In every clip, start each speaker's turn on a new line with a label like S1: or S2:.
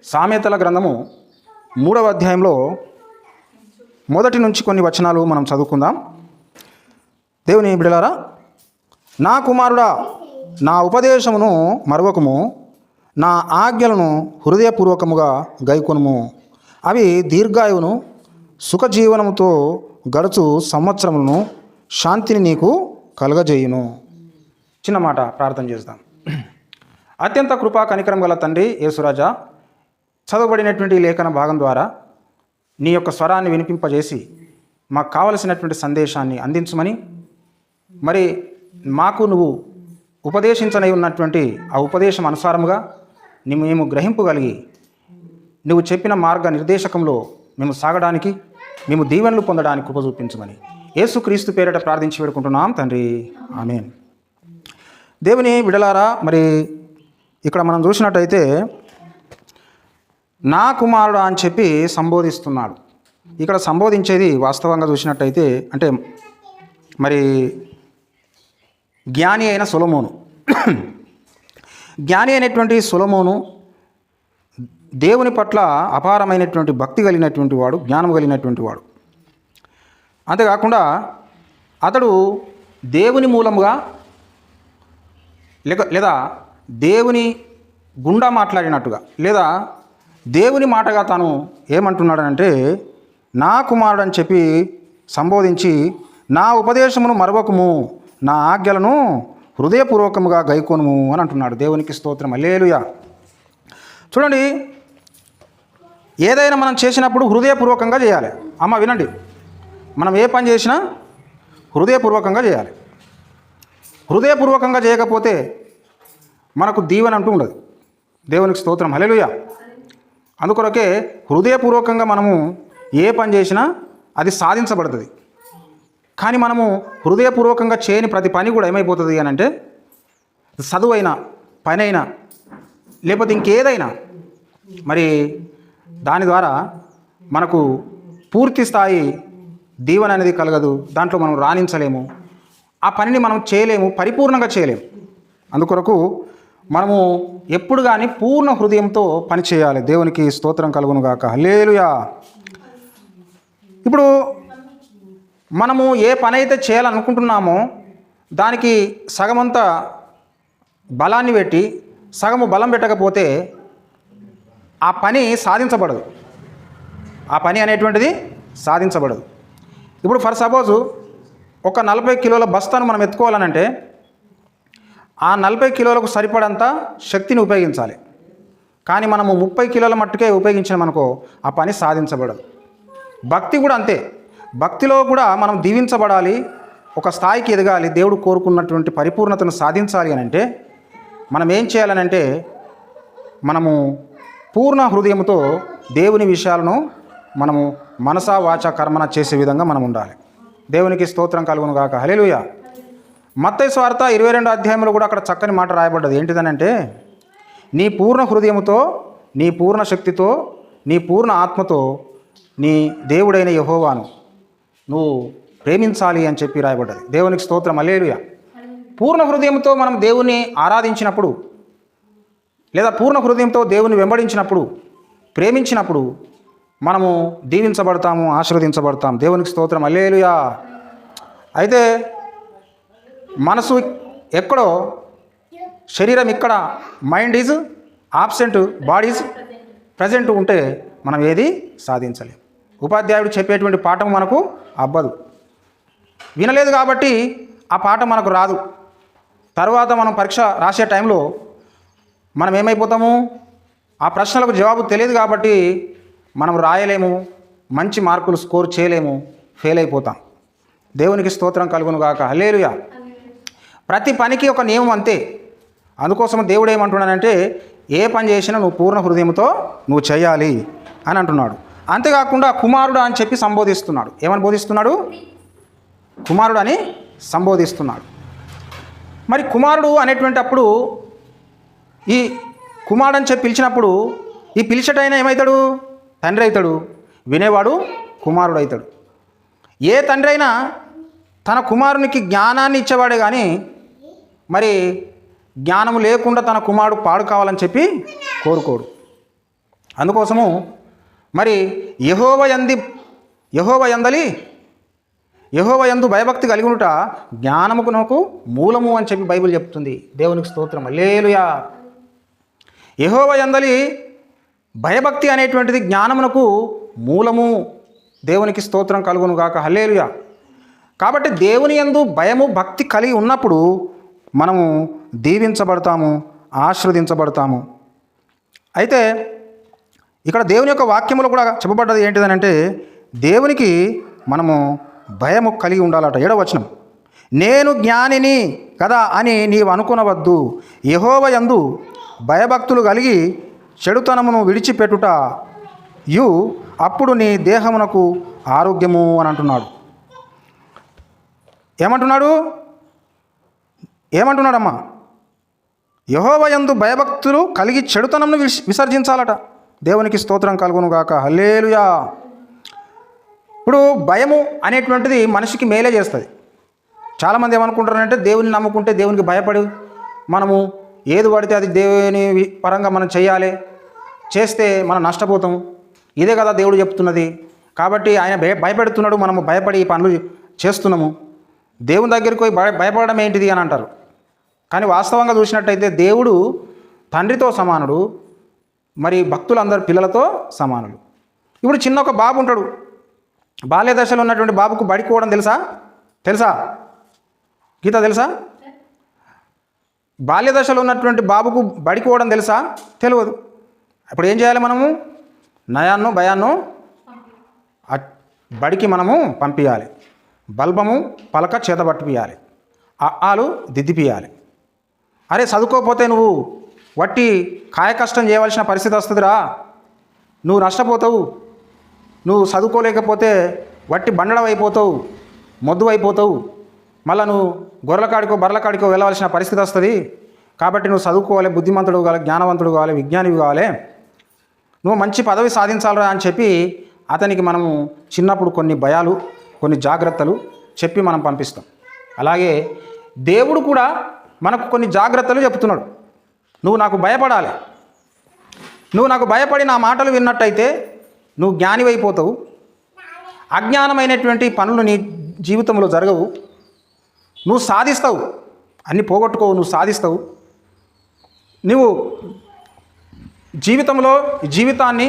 S1: సామెతల గ్రంథము 3వ అధ్యాయంలో మొదటి నుంచి కొన్ని వచనాలు మనం చదువుకుందాం. దేవుని బిడ్డలారా, నా కుమారుడా, నా ఉపదేశమును మరువకము, నా ఆజ్ఞలను హృదయపూర్వకముగా గైకొనుము. అవి దీర్ఘాయువును సుఖజీవనముతో గడుచు సంవత్సరములను శాంతిని నీకు కలుగజేయును. చిన్న మాట ప్రార్థన చేద్దాం. అత్యంత కృపా కనికరం గల తండ్రి యేసురాజా, చదవబడినటువంటి లేఖన భాగం ద్వారా నీ యొక్క స్వరాన్ని వినిపింపజేసి మాకు కావలసినటువంటి సందేశాన్ని అందించమని, మరి మాకు నువ్వు ఉపదేశించనై ఉన్నటువంటి ఆ ఉపదేశం అనుసారముగా మేము గ్రహింపగలిగి నువ్వు చెప్పిన మార్గ నిర్దేశకంలో మేము సాగడానికి, మేము దీవెనలు పొందడానికి కృప చూపించమని యేసుక్రీస్తు పేరిట ప్రార్థించి వేడుకుంటున్నాం తండ్రి, ఆమేన్. దేవుని బిడలారా, మరి ఇక్కడ మనం చూసినట్టయితే నా కుమారుడు అని చెప్పి సంబోధిస్తున్నాడు. ఇక్కడ సంబోధించేది వాస్తవంగా చూసినట్టయితే అంటే మరి జ్ఞాని అయిన సొలొమోను. జ్ఞాని అయినటువంటి సొలొమోను దేవుని పట్ల అపారమైనటువంటి భక్తి కలిగినటువంటి వాడు, జ్ఞానం కలిగినటువంటి వాడు. అంతేకాకుండా అతడు దేవుని మూలముగా లేదా దేవుని గుండా మాట్లాడినట్టుగా లేదా దేవుని మాటగా తాను ఏమంటున్నాడనంటే నా కుమారుడు అని చెప్పి సంబోధించి, నా ఉపదేశమును మరవకము, నా ఆజ్ఞలను హృదయపూర్వకముగా గైకొనుము అని అంటున్నాడు. దేవునికి స్తోత్రం, హల్లెలూయా. చూడండి, ఏదైనా మనం చేసినప్పుడు హృదయపూర్వకంగా చేయాలి. అమ్మ వినండి, మనం ఏ పని చేసినా హృదయపూర్వకంగా చేయాలి. హృదయపూర్వకంగా చేయకపోతే మనకు దీవెన అంటూ ఉండదు. దేవునికి స్తోత్రం, హల్లెలూయా. అందుకొరకే హృదయపూర్వకంగా మనము ఏ పని చేసినా అది సాధించబడుతుంది. కానీ మనము హృదయపూర్వకంగా చేయని ప్రతి పని కూడా ఏమైపోతుంది అని అంటే, చదువైనా పని అయినా లేకపోతే ఇంకేదైనా మరి దాని ద్వారా మనకు పూర్తి స్థాయి దీవెన అనేది కలగదు. దాంట్లో మనం రాణించలేము, ఆ పనిని మనం చేయలేము, పరిపూర్ణంగా చేయలేము. అందుకొరకు మనము ఎప్పుడు కానీ పూర్ణ హృదయంతో పని చేయాలి. దేవునికి స్తోత్రం కలుగును గాక, హల్లెలూయా. ఇప్పుడు మనము ఏ పని అయితే చేయాలనుకుంటున్నామో దానికి సగమంతా బలాన్ని పెట్టి సగము బలం పెట్టకపోతే ఆ పని సాధించబడదు. ఆ పని అనేటువంటిది సాధించబడదు. ఇప్పుడు ఫర్ సపోజు ఒక 40 కిలోల బస్తాను మనం ఎత్తుకోవాలనంటే ఆ 40 కిలోలకు సరిపడంత శక్తిని ఉపయోగించాలి. కానీ మనము 30 కిలోల మట్టుకే ఉపయోగించినామనుకో ఆ పని సాధించబడదు. భక్తి కూడా అంతే. భక్తిలో కూడా మనం దీవించబడాలి, ఒక స్థాయికి ఎదగాలి, దేవుడు కోరుకున్నటువంటి పరిపూర్ణతను సాధించాలి అని అంటే మనం ఏం చేయాలనంటే మనము పూర్ణ హృదయంతో దేవుని విషయాలను మనము మనసా వాచ కర్మన చేసే విధంగా మనం ఉండాలి. దేవునికి స్తోత్రం కలుగును గాక, హల్లెలూయా. మత్తయి సువార్త 22వ అధ్యాయంలో కూడా అక్కడ చక్కని మాట రాయబడ్డది. ఏంటిదనంటే, నీ పూర్ణ హృదయముతో, నీ పూర్ణ శక్తితో, నీ పూర్ణ ఆత్మతో నీ దేవుడైన యెహోవాను నువ్వు ప్రేమించాలి అని చెప్పి రాయబడ్డది. దేవునికి స్తోత్రం, హల్లెలూయా. పూర్ణ హృదయంతో మనం దేవుని ఆరాధించినప్పుడు లేదా పూర్ణ హృదయంతో దేవుని వెంబడించినప్పుడు, ప్రేమించినప్పుడు మనము దీవించబడతాము, ఆశీర్వదించబడతాం. దేవునికి స్తోత్రం, హల్లెలూయా. అయితే మనసు ఎక్కడో, శరీరం ఇక్కడ, mind is absent, body is present ఉంటే మనం ఏది సాధించలేం. ఉపాధ్యాయుడు చెప్పేటువంటి పాఠం మనకు అబ్బదు, వినలేదు కాబట్టి ఆ పాఠం మనకు రాదు. తర్వాత మనం పరీక్ష రాసే టైంలో మనం ఏమైపోతాము, ఆ ప్రశ్నలకు జవాబు తెలియదు కాబట్టి మనం రాయలేము, మంచి మార్కులు స్కోర్ చేయలేము, ఫెయిల్ అయిపోతాం. దేవునికి స్తోత్రం కలుగును గాక, హల్లెలూయా. ప్రతి పనికి ఒక నియమం అంతే. అందుకోసం దేవుడు ఏమంటున్నాడంటే ఏ పని చేసినా నువ్వు పూర్ణ హృదయంతో నువ్వు చేయాలి అని అంటున్నాడు. అంతేకాకుండా కుమారుడు అని చెప్పి సంబోధిస్తున్నాడు. ఏమని బోధిస్తున్నాడు? కుమారుడు అని సంబోధిస్తున్నాడు. మరి కుమారుడు అనేటువంటి అప్పుడు ఈ కుమారుడు అని చెప్పి పిలిచినప్పుడు ఈ పిలిచటైనా ఏమవుతాడు? తండ్రి అవుతాడు. వినేవాడు కుమారుడు అవుతాడు. ఏ తండ్రి అయినా తన కుమారునికి జ్ఞానాన్ని ఇచ్చేవాడే కానీ మరి జ్ఞానము లేకుండా తన కుమారుడు పాడు కావాలని చెప్పి కోరుకోడు. అందుకోసము మరి యెహోవా యందు భయభక్తి కలిగి ఉండుట జ్ఞానమునకు మూలము అని చెప్పి బైబిల్ చెప్తుంది. దేవునికి స్తోత్రం, హల్లెలూయా. యెహోవా యందలి భయభక్తి అనేటువంటిది జ్ఞానమునకు మూలము. దేవునికి స్తోత్రం కలుగును గాక, హల్లెలూయా. కాబట్టి దేవుని యందు భయము భక్తి కలిగి ఉన్నప్పుడు మనము దీవించబడతాము, ఆశీర్వదించబడతాము. అయితే ఇక్కడ దేవుని యొక్క వాక్యములో కూడా చెప్పబడ్డది ఏంటిదనంటే దేవునికి మనము భయము కలిగి ఉండాలట. 7వ వచనం, నేను జ్ఞానిని కదా అని నీవు అనుకునవద్దు, యెహోవా యందు భయభక్తులు కలిగి చెడుతనమును విడిచిపెట్టుట అప్పుడు నీ దేహమునకు ఆరోగ్యము అని అంటున్నాడు. ఏమంటున్నాడమ్మా? యెహోవా యందు భయభక్తులు కలిగి చెడుతనమును విసర్జించాలట. దేవునికి స్తోత్రం కలుగును గాక, హల్లెలూయా. ఇప్పుడు భయము అనేటువంటిది మనిషికి మేలే చేస్తుంది. చాలామంది ఏమనుకుంటారంటే దేవుని నమ్ముకుంటే దేవునికి భయపడి మనము ఏది పడితే అది దేవుని పరంగా మనం చేయాలి, చేస్తే మనం నష్టపోతాము. ఇదే కదా దేవుడు చెప్తున్నది. కాబట్టి ఆయన భయపెడుతున్నాడు, మనము భయపడి ఈ పనులు చేస్తున్నాము. దేవుని దగ్గరికి పోయి భయపడడం ఏంటిది అని అంటారు. కానీ వాస్తవంగా చూసినట్టయితే దేవుడు తండ్రితో సమానుడు, మరి భక్తులందరూ పిల్లలతో సమానులు. ఇప్పుడు చిన్న ఒక బాబు ఉంటాడు, బాల్య దశలో ఉన్నటువంటి బాబుకు బడికోవడం తెలుసా గీత? తెలుసా? బాల్య దశలో ఉన్నటువంటి బాబుకు బడికోవడం తెలుసా? తెలియదు. ఇప్పుడు ఏం చేయాలి? మనము నయాన్నో భయాన్నో బడికి మనము పంపించాలి. బల్బము పలక చేత పట్టిపియాలి, ఆలు దిద్దిపియాలి. అరే చదువుకోకపోతే నువ్వు వట్టి కాయ కష్టం చేయవలసిన పరిస్థితి వస్తుందిరా, నువ్వు నష్టపోతావు. నువ్వు చదువుకోలేకపోతే వట్టి బండడం అయిపోతావు, మొద్దు అయిపోతావు. మళ్ళీ నువ్వు గొర్రెల కాడికో బర్రెల కాడికో వెళ్ళవలసిన పరిస్థితి వస్తుంది. కాబట్టి నువ్వు చదువుకోవాలి, బుద్ధిమంతుడు కావాలి, జ్ఞానవంతుడు కావాలి, విజ్ఞానివి కావాలి, నువ్వు మంచి పదవి సాధించాలరా అని చెప్పి అతనికి మనము చిన్నప్పుడు కొన్ని భయాలు, కొన్ని జాగ్రత్తలు చెప్పి మనం పంపిస్తాం. అలాగే దేవుడు కూడా మనకు కొన్ని జాగ్రత్తలు చెప్తున్నాడు. నువ్వు నాకు భయపడాలి, నువ్వు నాకు భయపడి నా మాటలు విన్నట్టయితే నువ్వు జ్ఞానివైపోతావు. అజ్ఞానమైనటువంటి పనులు నీ జీవితంలో జరగవు, నువ్వు సాధిస్తావు, అన్నీ పోగొట్టుకోవు, నువ్వు సాధిస్తావు. నువ్వు జీవితాన్ని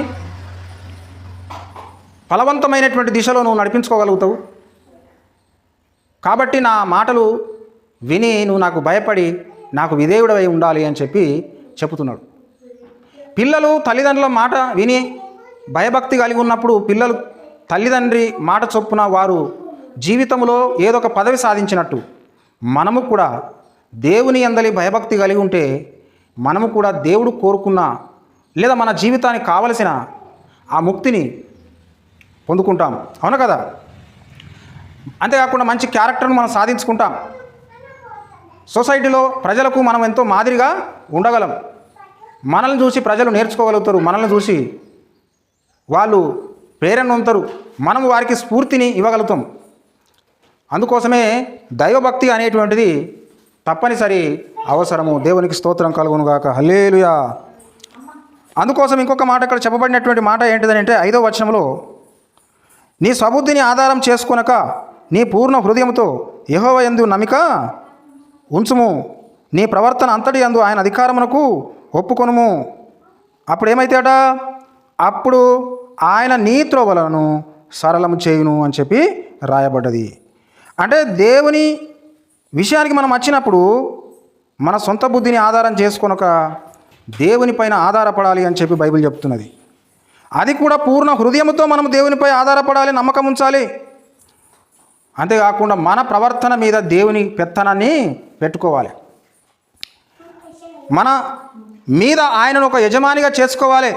S1: ఫలవంతమైనటువంటి దిశలో నువ్వు నడిపించుకోగలుగుతావు. కాబట్టి నా మాటలు విని నువ్వు నాకు భయపడి నాకు విధేయుడవై ఉండాలి అని చెప్పి చెబుతున్నాడు. పిల్లలు తల్లిదండ్రుల మాట విని భయభక్తి కలిగి ఉన్నప్పుడు పిల్లలు తల్లిదండ్రి మాట చొప్పున వారు జీవితంలో ఏదో ఒక పదవి సాధించినట్టు మనము కూడా దేవుని యందలి భయభక్తి కలిగి ఉంటే మనము కూడా దేవుడు కోరుకున్న లేదా మన జీవితానికి కావలసిన ఆ ముక్తిని పొందుకుంటాం. అవును కదా? అంతేకాకుండా మంచి క్యారెక్టర్ను మనం సాధించుకుంటాం. సొసైటీలో ప్రజలకు మనం ఎంతో మాదిరిగా ఉండగలం. మనల్ని చూసి ప్రజలు నేర్చుకోగలుగుతారు, మనల్ని చూసి వాళ్ళు ప్రేరణ పొందుతారు, మనం వారికి స్ఫూర్తిని ఇవ్వగలుగుతాం. అందుకోసమే దైవభక్తి అనేటువంటిది తప్పనిసరి అవసరము. దేవునికి స్తోత్రం కలుగును గాక, హల్లెలూయా. అందుకోసం ఇంకొక మాట ఇక్కడ చెప్పబడినటువంటి మాట ఏంటిదని అంటే 5వ వచనంలో, నీ స్వబుద్ధిని ఆధారం చేసుకొనక నీ పూర్ణ హృదయంతో యెహోవా యందు నమ్మిక ఉంచుము, నీ ప్రవర్తన అంతటి యందు ఆయన అధికారమునకు ఒప్పుకొనుము. అప్పుడు ఏమైతేట? అప్పుడు ఆయన నీ త్రోవలను సరళము చేయును అని చెప్పి రాయబడ్డది. అంటే దేవుని విషయానికి మనం వచ్చినప్పుడు మన సొంత బుద్ధిని ఆధారం చేసుకొనక దేవునిపైన ఆధారపడాలి అని చెప్పి బైబిల్ చెప్తున్నది. అది కూడా పూర్ణ హృదయంతో మనం దేవునిపై ఆధారపడాలి, నమ్మకం ఉంచాలి. అంతేకాకుండా మన ప్రవర్తన మీద దేవుని పెత్తనాన్ని పెట్టుకోవాలి. మన మీద ఆయనను ఒక యజమానిగా చేసుకోవాలి.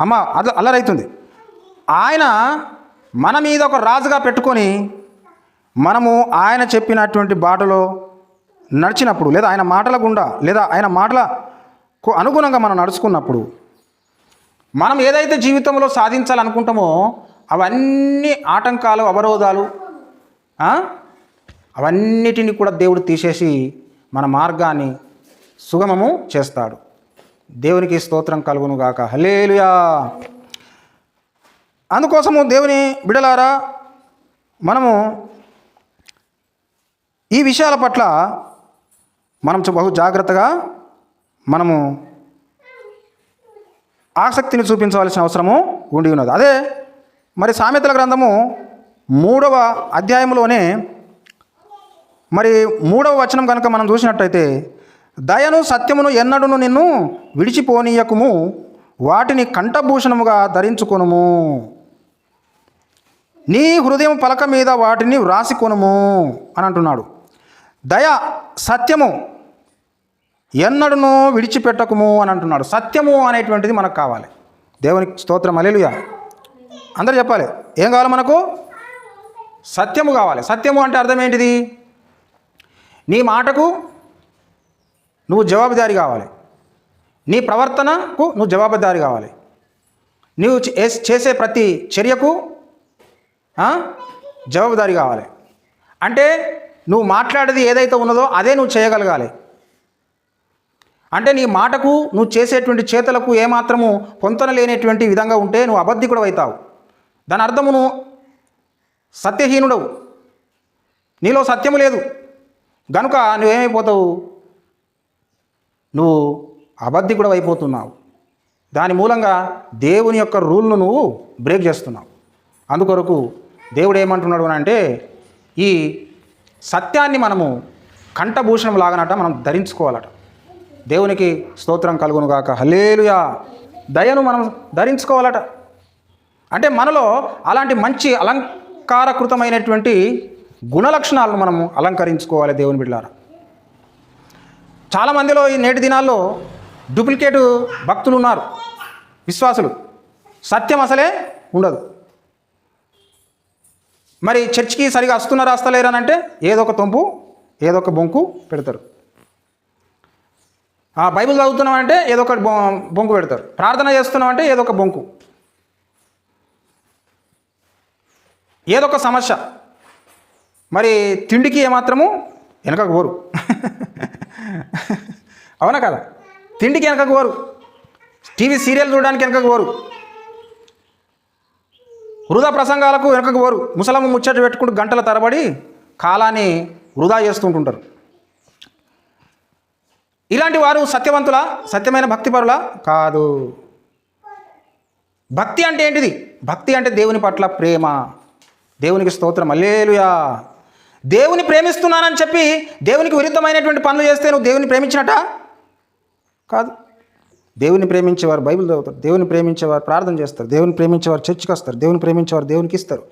S1: అమ్మ అల్లరైతుంది. ఆయన మన మీద ఒక రాజుగా పెట్టుకొని మనము ఆయన చెప్పినటువంటి బాటలో నడిచినప్పుడు, లేదా ఆయన మాటల గుండా, లేదా ఆయన మాటలకు అనుగుణంగా మనం నడుచుకున్నప్పుడు మనం ఏదైతే జీవితంలో సాధించాలనుకుంటామో అవన్నీ ఆటంకాలు, అవరోధాలు, అవన్నిటిని కూడా దేవుడు తీసేసి మన మార్గాన్ని సుగమము చేస్తాడు. దేవునికి స్తోత్రం కలుగును గాక. హల్లెలూయా. అందుకోసము దేవుని బిడలారా, మనము ఈ విషయాల పట్ల మనం బహు జాగ్రత్తగా మనము ఆసక్తిని చూపించవలసిన అవసరము ఉండి ఉన్నది. అదే మరి సామెతల గ్రంథము 3వ అధ్యాయంలోనే మరి 3వ వచనం కనుక మనం చూసినట్టయితే, దయను సత్యమును ఎన్నడును నిన్ను విడిచిపోనీయకుము, వాటిని కంఠభూషణముగా ధరించుకొనుము, నీ హృదయం పలక మీద వాటిని వ్రాసికొనుము అని అంటున్నాడు. దయ సత్యము ఎన్నడును విడిచిపెట్టకుము అని అంటున్నాడు. సత్యము అనేటువంటిది మనకు కావాలి. దేవునికి స్తోత్రం. హల్లెలూయా. అందరూ చెప్పాలి, ఏం కావాలి మనకు? సత్యము కావాలి. సత్యము అంటే అర్థం ఏంటిది? నీ మాటకు నువ్వు జవాబుదారీ కావాలి, నీ ప్రవర్తనకు నువ్వు జవాబుదారీ కావాలి, నువ్వు చేసే ప్రతి చర్యకు జవాబుదారీ కావాలి. అంటే నువ్వు మాట్లాడేది ఏదైతే ఉన్నదో అదే నువ్వు చేయగలగాలి. అంటే నీ మాటకు నువ్వు చేసేటువంటి చేతలకు ఏమాత్రము పొంతన లేనటువంటి విధంగా ఉంటే నువ్వు అబద్ధికుడు అవుతావు. దాని అర్థము నువ్వు సత్యహీనుడవు, నీలో సత్యము లేదు, గనుక నువ్వేమైపోతావు? నువ్వు అబద్ధికుడు అయిపోతున్నావు. దాని మూలంగా దేవుని యొక్క రూల్ను నువ్వు బ్రేక్ చేస్తున్నావు. అందుకొరకు దేవుడు ఏమంటున్నాడు అని అంటే, ఈ సత్యాన్ని మనము కంఠభూషణం లాగానట మనం ధరించుకోవాలట. దేవునికి స్తోత్రం కలుగును గాక. హల్లెలూయా. దయను మనం ధరించుకోవాలట. అంటే మనలో అలాంటి మంచి అలంకారకృతమైనటువంటి గుణలక్షణాలను మనము అలంకరించుకోవాలి దేవుని బిడ్డలారా. చాలామందిలో ఈ నేటి దినాల్లో డూప్లికేటు భక్తులు ఉన్నారు, విశ్వాసులు. సత్యం అసలే ఉండదు. మరి చర్చికి సరిగా వస్తున్నారా వస్తలేరనంటే ఏదో ఒక తొంపు ఏదో ఒక బొంకు పెడతారు. బైబిల్ చదువుతున్నామంటే ఏదో ఒక బొంకు పెడతారు. ప్రార్థన చేస్తున్నామంటే ఏదో ఒక బొంకు, ఏదో ఒక సమస్య. మరి తిండికి ఏమాత్రము వెనకకు పోరు. అవునా కదా? తిండికి వెనకకు పోరు, టీవీ సీరియల్ చూడడానికి వెనకకు పోరు, వృధా ప్రసంగాలకు వెనకకు పోరు, ముసలమ్మ ముచ్చట పెట్టుకుంటూ గంటల తరబడి కాలాన్ని వృధా చేస్తుంటుంటారు. ఇలాంటి వారు సత్యవంతులా? సత్యమైన భక్తిపరులా? కాదు. భక్తి అంటే ఏంటిది? భక్తి అంటే దేవుని పట్ల ప్రేమ. దేవునికి స్తోత్రం. హల్లెలూయా. దేవుని ప్రేమిస్తున్నానని చెప్పి దేవునికి విరుద్ధమైనటువంటి పనులు చేస్తే నువ్వు దేవుని ప్రేమించినట కాదు. దేవుని ప్రేమించేవారు బైబిల్ చదువుతారు, దేవుని ప్రేమించేవారు ప్రార్థన చేస్తారు, దేవుని ప్రేమించేవారు చర్చికి వస్తారు, దేవుని ప్రేమించేవారు దేవునికి ఇస్తారు,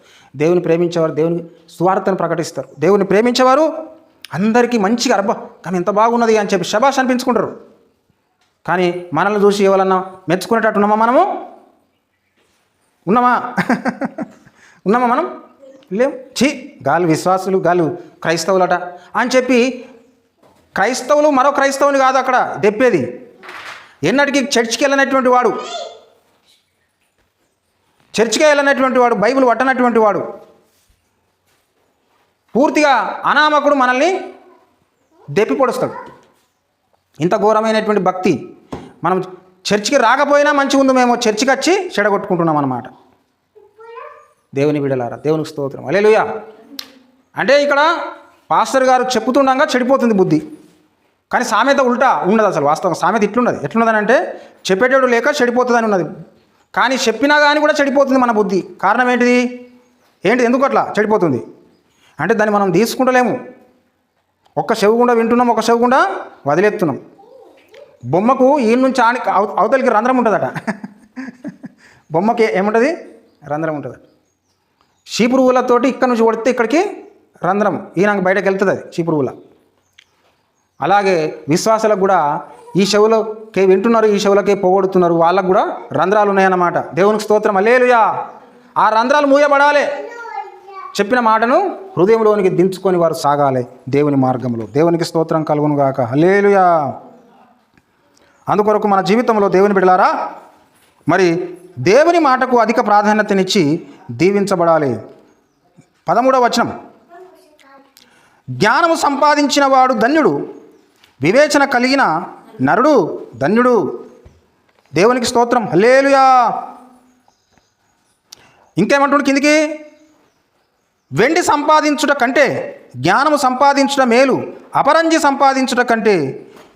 S1: దేవుని ప్రేమించేవారు దేవుని సువార్తను ప్రకటిస్తారు, దేవుని ప్రేమించేవారు అందరికీ మంచిగా అబ్బా ఆమె ఎంత బాగున్నది అని చెప్పి శబాష్ అనిపించుకుంటారు. కానీ మనల్ని చూసి ఎవరన్నా మెచ్చుకునేటట్టు ఉన్నామా? మనము ఉన్నామా? ఉన్నామా మనం? లేవు. గాలు విశ్వాసులు, గాలు క్రైస్తవులట అని చెప్పి క్రైస్తవులు మరో క్రైస్తవుని కాదు అక్కడ దెప్పేది. ఎన్నటికీ చర్చికి వెళ్ళినటువంటి వాడు, చర్చికి వెళ్ళినటువంటి వాడు, బైబిల్ పట్టనటువంటి వాడు, పూర్తిగా అనామకుడు మనల్ని దెప్పి పొడుస్తాడు. ఇంత ఘోరమైనటువంటి భక్తి. మనం చర్చికి రాకపోయినా మంచిగా ఉంది, మేము చర్చికి వచ్చి చెడగొట్టుకుంటున్నాం అన్నమాట. దేవుని బిడ్డలారా, దేవునికి స్తోత్రం. హల్లెలూయా. అంటే ఇక్కడ పాస్టర్ గారు చెప్పుతుండగా చెడిపోతుంది బుద్ధి. కానీ సామెత ఉల్టా ఉండదు. అసలు వాస్తవం సామెత ఎట్లున్నదని అంటే చెప్పేటోడు లేక చెడిపోతుందని ఉన్నది. కానీ చెప్పినా కానీ కూడా చెడిపోతుంది మన బుద్ధి. కారణం ఏంటిది? ఎందుకు అట్లా చెడిపోతుంది అంటే దాన్ని మనం తీసుకుంటలేము. ఒక్క చెవు గుండా వింటున్నాం, ఒక చెవు గుండా వదిలేస్తున్నాం. బొమ్మకు ఈ నుంచి అవతలికి రంధ్రం ఉంటుందట. బొమ్మకి ఏముంటుంది? రంధ్రం ఉంటుంది. చీపురువులతోటి ఇక్కడ నుంచి కొడితే ఇక్కడికి రంధ్రం ఈయనకు బయటకు వెళ్తుంది అది చీపురువుల. అలాగే విశ్వాసాలకు కూడా ఈ చెవులకి వింటున్నారు, ఈ చెవులకి పోగొడుతున్నారు, వాళ్ళకు కూడా రంధ్రాలు ఉన్నాయన్నమాట. దేవునికి స్తోత్రం. హల్లెలూయా. ఆ రంధ్రాలు మూయబడాలి. చెప్పిన మాటను హృదయంలోనికి దించుకొని వారు సాగాలి దేవుని మార్గంలో. దేవునికి స్తోత్రం కలుగును గాక. హల్లెలూయా. అందుకొరకు మన జీవితంలో దేవుని బిడ్డలారా మరి దేవుని మాటకు అధిక ప్రాధాన్యతనిచ్చి దీవించబడాలి. 13వ వచనం, జ్ఞానము సంపాదించిన వాడు ధన్యుడు, వివేచన కలిగిన నరుడు ధన్యుడు. దేవునికి స్తోత్రం, హల్లెలూయా. ఇంకేమంటున్నాడు కిందికి, వెండి సంపాదించుట కంటే జ్ఞానము సంపాదించుట మేలు, అపరంజి సంపాదించుట కంటే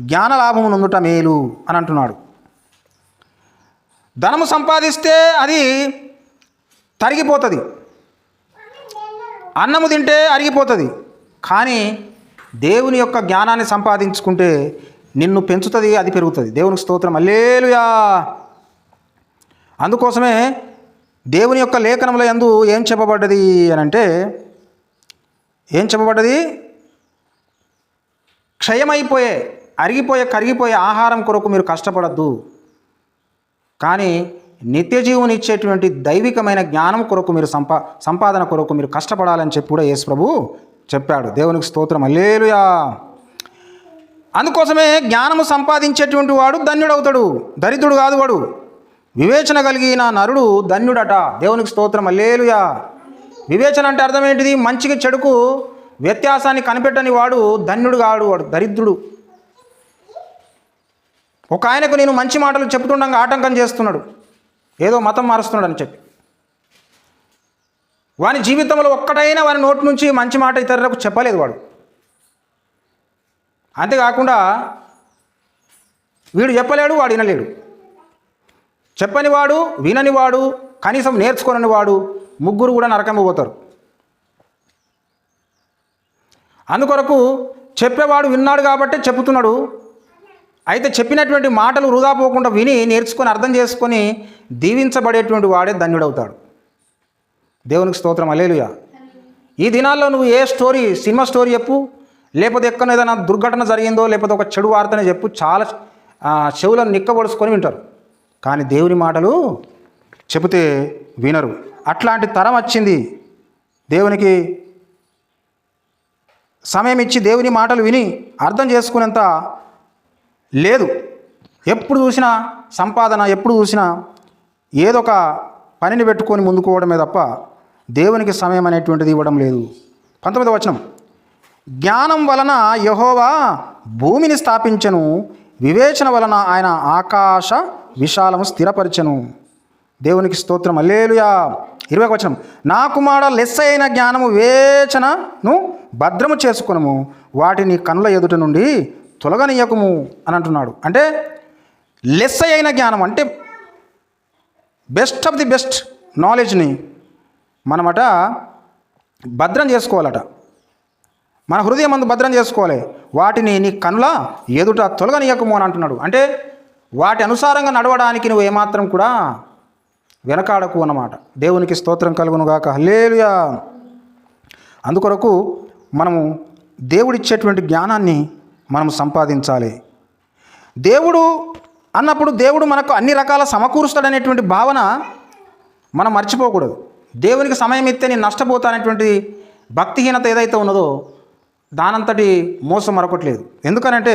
S1: జ్ఞాన లాభము నొందుట మేలు అని అంటున్నాడు. ధనము సంపాదిస్తే అది తరిగిపోతుంది, అన్నము తింటే అరిగిపోతుంది. కానీ దేవుని యొక్క జ్ఞానాన్ని సంపాదించుకుంటే నిన్ను పెంచుతుంది, అది పెరుగుతుంది. దేవునికి స్తోత్రం, హల్లెలూయా. అందుకోసమే దేవుని యొక్క లేఖనముల యందు ఏం చెప్పబడ్డది అని అంటే, ఏం చెప్పబడ్డది? క్షయమైపోయే, అరిగిపోయే, కరిగిపోయే ఆహారం కొరకు మీరు కష్టపడద్దు, కానీ నిత్య జీవుని ఇచ్చేటువంటి దైవికమైన జ్ఞానం కొరకు మీరు సంపాదన కొరకు మీరు కష్టపడాలని చెప్పి కూడా యేసు ప్రభు చెప్పాడు. దేవునికి స్తోత్రం, హల్లెలూయా. అందుకోసమే జ్ఞానము సంపాదించేటువంటి వాడు ధన్యుడవుతాడు, దరిద్రుడు కాదు వాడు. వివేచన కలిగిన నరుడు ధన్యుడట. దేవునికి స్తోత్రం, హల్లెలూయా. వివేచన అంటే అర్థం ఏంటిది? మంచికి చెడుకు వ్యత్యాసాన్ని కనిపెట్టని వాడు ధన్యుడు కాడు, వాడు దరిద్రుడు. ఒక ఆయనకు నేను మంచి మాటలు చెప్తుండగా ఆటంకం చేస్తున్నాడు, ఏదో మతం మారుస్తున్నాడు అని చెప్పి. వాని జీవితంలో ఒక్కటైనా వాని నోటి నుంచి మంచి మాట ఇతరులకు చెప్పలేదు వాడు. అంతేకాకుండా వీడు చెప్పలేడు, వాడు వినలేడు. చెప్పని వాడు, వినని వాడు, కనీసం నేర్చుకోనని వాడు, ముగ్గురు కూడా నరకం పోతారు. అందుకొరకు చెప్పేవాడు విన్నాడు కాబట్టి చెబుతున్నాడు. అయితే చెప్పినటువంటి మాటలు వృధా పోకుండా విని నేర్చుకొని అర్థం చేసుకొని దీవించబడేటువంటి వాడే ధన్యుడవుతాడు. దేవునికి స్తోత్రం, హల్లెలూయా. ఈ దినాల్లో నువ్వు ఏ స్టోరీ, సినిమా స్టోరీ చెప్పు, లేకపోతే ఎక్కడ ఏదైనా దుర్ఘటన జరిగిందో, లేకపోతే ఒక చెడు వార్తనే చెప్పు, చాలా చెవులను నిక్కబొడుచుకొని వింటారు. కానీ దేవుని మాటలు చెబితే వినరు. అట్లాంటి తరం వచ్చింది. దేవునికి సమయం ఇచ్చి దేవుని మాటలు విని అర్థం చేసుకునేంత లేదు. ఎప్పుడు చూసినా సంపాదన, ఎప్పుడు చూసినా ఏదో ఒక పనిని పెట్టుకొని ముందుకోవడమే తప్ప దేవునికి సమయం అనేటువంటిది ఇవ్వడం లేదు. 19వ వచనం, జ్ఞానం వలన యెహోవా భూమిని స్థాపించెను, వివేచన వలన ఆయన ఆకాశ విశాలము స్థిరపరచెను. దేవునికి స్తోత్రం, హల్లెలూయా. 20వ వచనం, నా కుమార లెస్సైన జ్ఞానము వివేచనను భద్రము చేసుకొనుము, వాటిని కనుల ఎదుట నుండి తొలగనీయకుము అని అంటున్నాడు. అంటే లెస్ అయిన జ్ఞానం అంటే బెస్ట్ ఆఫ్ ది బెస్ట్ నాలెడ్జ్ని మనమట భద్రం చేసుకోవాలట. మన హృదయం అందు భద్రం చేసుకోవాలి. వాటిని నీ కనుల ఎదుట తొలగనీయకుము అని అంటున్నాడు. అంటే వాటి అనుసారంగా నడవడానికి నువ్వు ఏమాత్రం కూడా వెనకాడకు అన్నమాట. దేవునికి స్తోత్రం కలుగును గాక, హల్లెలూయా. అందుకొరకు మనము దేవుడిచ్చేటువంటి జ్ఞానాన్ని మనం సంపాదించాలి. దేవుడు అన్నప్పుడు దేవుడు మనకు అన్ని రకాల సమకూరుస్తాడనేటువంటి భావన మనం మర్చిపోకూడదు. దేవునికి సమయం ఇస్తే నేను నష్టపోతాననేటువంటి భక్తిహీనత ఏదైతే ఉన్నదో దానంతటి మోసం మరొకట్లేదు. ఎందుకనంటే